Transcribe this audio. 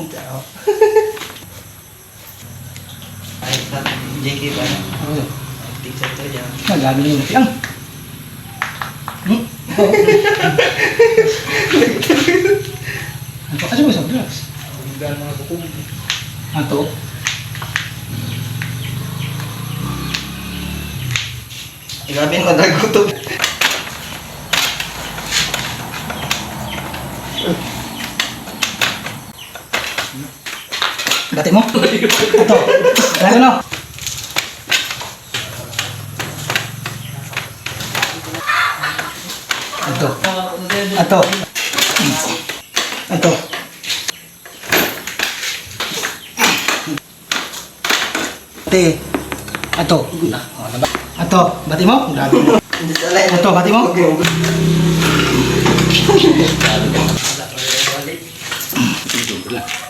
Ciao. Ay, JK ba na? Oo. Teacher to dyan. Nagano yung tiyang. Ano kasi mo sa drugs? Ang gano'n mga kukub. Ato? Grabe naman nagutom. Dati mo? Ato? Ano no? Ato? Ato? Ato? Ate? Ato? Ato? Bati mo? Grabe. Hindi salay. Ato? Bati mo? Wala.